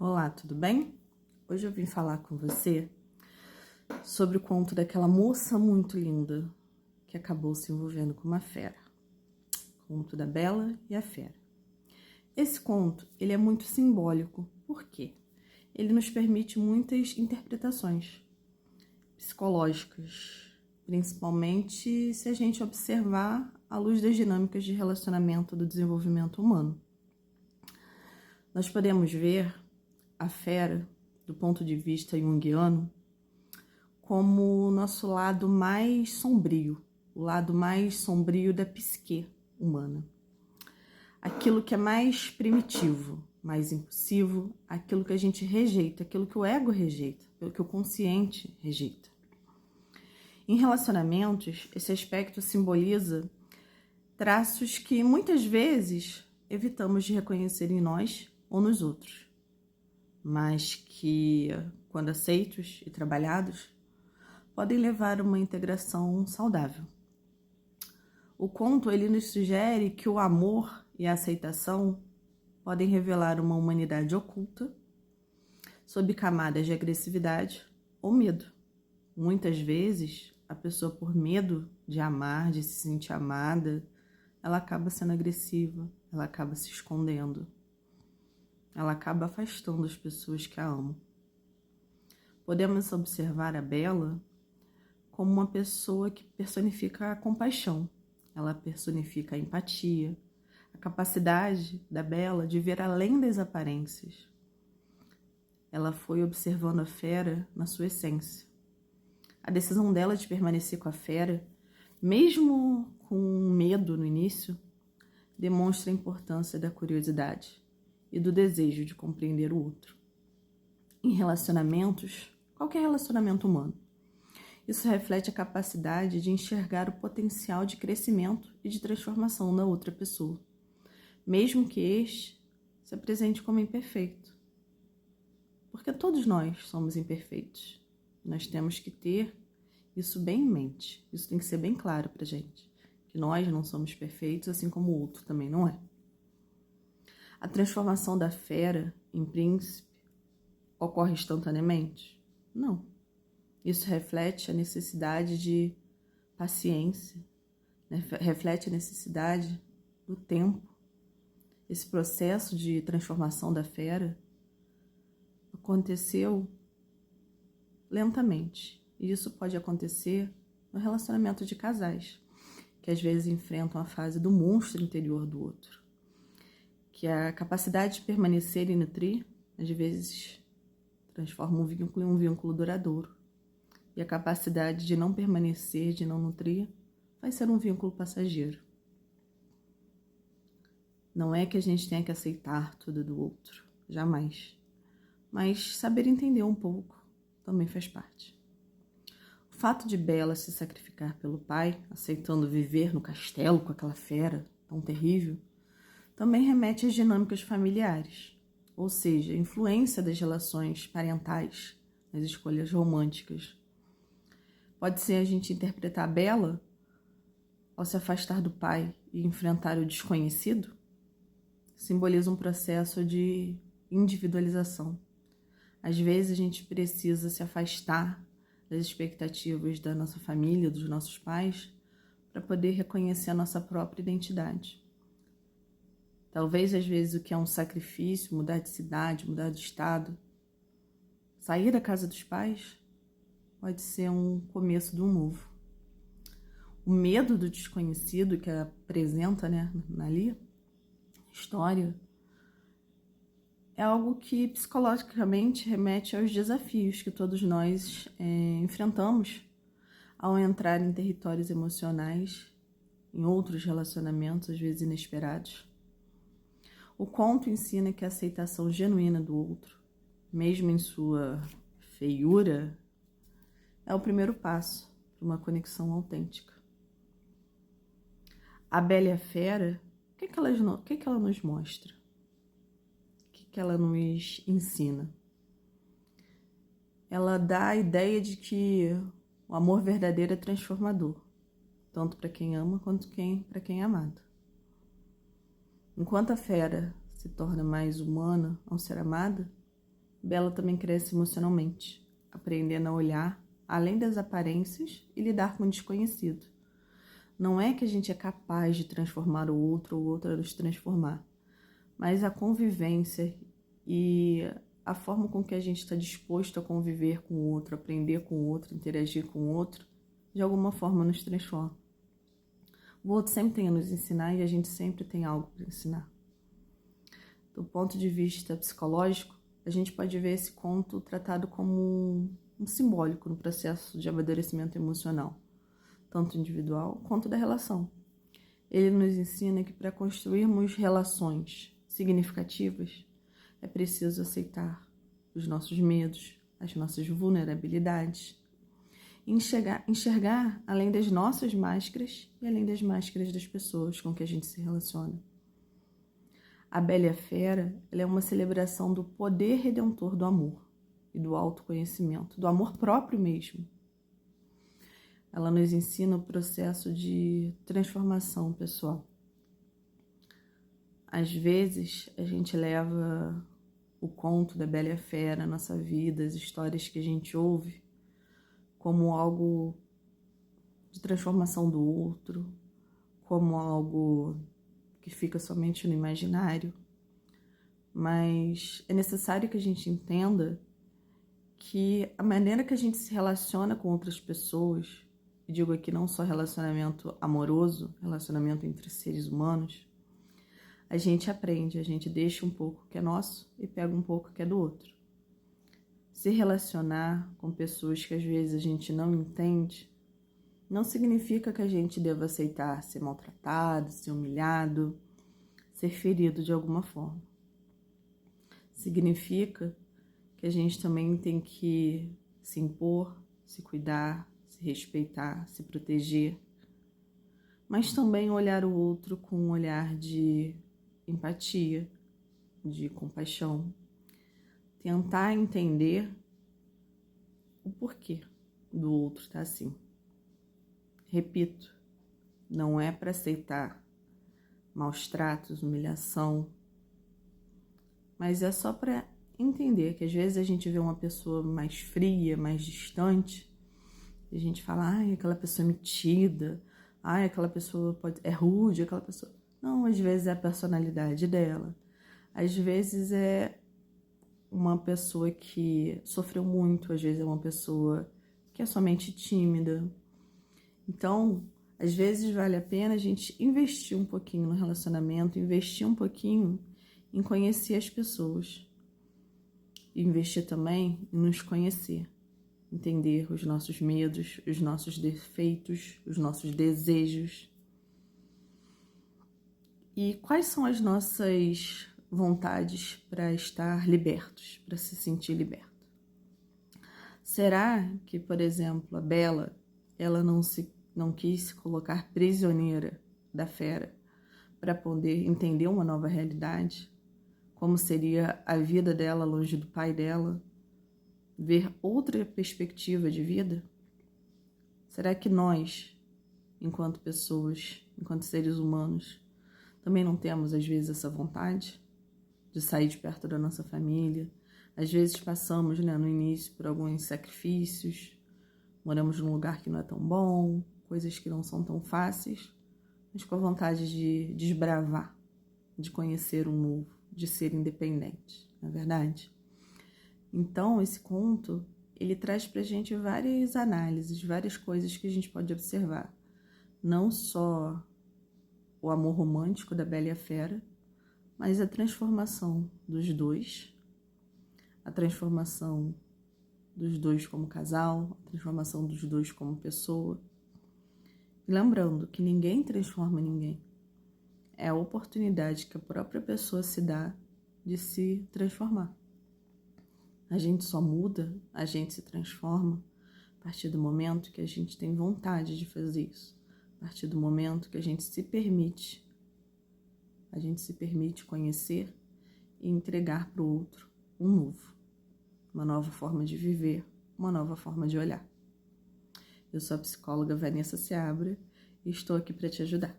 Olá, tudo bem? Hoje eu vim falar com você sobre o conto daquela moça muito linda que acabou se envolvendo com uma fera. Conto da Bela e a Fera. Esse conto, ele é muito simbólico. Por quê? Ele nos permite muitas interpretações psicológicas, principalmente se a gente observar à luz das dinâmicas de relacionamento do desenvolvimento humano. Nós podemos ver a fera, do ponto de vista junguiano, como o nosso lado mais sombrio, o lado mais sombrio da psique humana. Aquilo que é mais primitivo, mais impulsivo, aquilo que a gente rejeita, aquilo que o ego rejeita, aquilo que o consciente rejeita. Em relacionamentos, esse aspecto simboliza traços que muitas vezes evitamos de reconhecer em nós ou nos outros, mas que, quando aceitos e trabalhados, podem levar a uma integração saudável. O conto, ele nos sugere que o amor e a aceitação podem revelar uma humanidade oculta, sob camadas de agressividade ou medo. Muitas vezes, a pessoa, por medo de amar, de se sentir amada, ela acaba sendo agressiva, ela acaba se escondendo, ela acaba afastando as pessoas que a amam. Podemos observar a Bela como uma pessoa que personifica a compaixão, ela personifica a empatia, a capacidade da Bela de ver além das aparências. Ela foi observando a fera na sua essência. A decisão dela de permanecer com a fera, mesmo com medo no início, demonstra a importância da curiosidade e do desejo de compreender o outro. Em relacionamentos, qualquer relacionamento humano, isso reflete a capacidade de enxergar o potencial de crescimento e de transformação da outra pessoa, mesmo que este se apresente como imperfeito. Porque todos nós somos imperfeitos. Nós temos que ter isso bem em mente. Isso tem que ser bem claro pra gente. Que nós não somos perfeitos, assim como o outro também não é. A transformação da fera em príncipe ocorre instantaneamente? Não. Isso reflete a necessidade de paciência, né? Reflete a necessidade do tempo. Esse processo de transformação da fera aconteceu lentamente. E isso pode acontecer no relacionamento de casais, que às vezes enfrentam a fase do monstro interior do outro. Que a capacidade de permanecer e nutrir, às vezes, transforma um vínculo em um vínculo duradouro. E a capacidade de não permanecer, de não nutrir, vai ser um vínculo passageiro. Não é que a gente tenha que aceitar tudo do outro, jamais. Mas saber entender um pouco também faz parte. O fato de Bela se sacrificar pelo pai, aceitando viver no castelo com aquela fera tão terrível, também remete às dinâmicas familiares, ou seja, a influência das relações parentais nas escolhas românticas. Pode ser a gente interpretar a Bela ao se afastar do pai e enfrentar o desconhecido, simboliza um processo de individualização. Às vezes a gente precisa se afastar das expectativas da nossa família, dos nossos pais, para poder reconhecer a nossa própria identidade. Talvez às vezes o que é um sacrifício, mudar de cidade, mudar de estado, sair da casa dos pais, pode ser um começo de um novo. O medo do desconhecido que apresenta, né, ali, história, é algo que psicologicamente remete aos desafios que todos nós enfrentamos ao entrar em territórios emocionais, em outros relacionamentos, às vezes inesperados. O conto ensina que a aceitação genuína do outro, mesmo em sua feiura, é o primeiro passo para uma conexão autêntica. A Bela e a Fera, o que ela nos mostra? O que ela nos ensina? Ela dá a ideia de que o amor verdadeiro é transformador, tanto para quem ama quanto para quem é amado. Enquanto a fera se torna mais humana ao ser amada, Bela também cresce emocionalmente, aprendendo a olhar além das aparências e lidar com o desconhecido. Não é que a gente é capaz de transformar o outro ou o outro a nos transformar, mas a convivência e a forma com que a gente está disposto a conviver com o outro, aprender com o outro, interagir com o outro, de alguma forma nos transforma. O outro sempre tem a nos ensinar e a gente sempre tem algo para ensinar. Do ponto de vista psicológico, a gente pode ver esse conto tratado como um simbólico no processo de amadurecimento emocional, tanto individual quanto da relação. Ele nos ensina que para construirmos relações significativas, é preciso aceitar os nossos medos, as nossas vulnerabilidades, enxergar além das nossas máscaras e além das máscaras das pessoas com que a gente se relaciona. A Bela e a Fera, ela é uma celebração do poder redentor do amor e do autoconhecimento, do amor próprio mesmo. Ela nos ensina o processo de transformação pessoal. Às vezes, a gente leva o conto da Bela e a Fera, a nossa vida, as histórias que a gente ouve, como algo de transformação do outro, como algo que fica somente no imaginário. Mas é necessário que a gente entenda que a maneira que a gente se relaciona com outras pessoas, e digo aqui não só relacionamento amoroso, relacionamento entre seres humanos, a gente aprende, a gente deixa um pouco que é nosso e pega um pouco que é do outro. Se relacionar com pessoas que às vezes a gente não entende, não significa que a gente deva aceitar ser maltratado, ser humilhado, ser ferido de alguma forma. Significa que a gente também tem que se impor, se cuidar, se respeitar, se proteger, mas também olhar o outro com um olhar de empatia, de compaixão, tentar entender o porquê do outro estar assim. Repito, não é para aceitar maus tratos, humilhação, mas é só para entender que às vezes a gente vê uma pessoa mais fria, mais distante, e a gente fala, ai, aquela pessoa é metida, ai, aquela pessoa é rude, aquela pessoa... Não, às vezes é a personalidade dela, às vezes é uma pessoa que sofreu muito, às vezes é uma pessoa que é somente tímida. Então, às vezes vale a pena a gente investir um pouquinho no relacionamento, investir um pouquinho em conhecer as pessoas. Investir também em nos conhecer, entender os nossos medos, os nossos defeitos, os nossos desejos. E quais são as nossas vontades para estar libertos, para se sentir liberto? Será que, por exemplo, a Bela, ela não quis se colocar prisioneira da Fera para poder entender uma nova realidade? Como seria a vida dela longe do pai dela? Ver outra perspectiva de vida? Será que nós, enquanto pessoas, enquanto seres humanos, também não temos às vezes essa vontade de sair de perto da nossa família? Às vezes passamos, no início por alguns sacrifícios, moramos num lugar que não é tão bom, coisas que não são tão fáceis, mas com a vontade de desbravar, de conhecer um novo, de ser independente, não é verdade? Então, esse conto, ele traz pra gente várias análises, várias coisas que a gente pode observar. Não só o amor romântico da Bela e a Fera, mas a transformação dos dois, a transformação dos dois como casal, a transformação dos dois como pessoa. E lembrando que ninguém transforma ninguém. É a oportunidade que a própria pessoa se dá de se transformar. A gente só muda, a gente se transforma a partir do momento que a gente tem vontade de fazer isso. A partir do momento que a gente se permite conhecer e entregar para o outro um novo, uma nova forma de viver, uma nova forma de olhar. Eu sou a psicóloga Vanessa Seabra e estou aqui para te ajudar.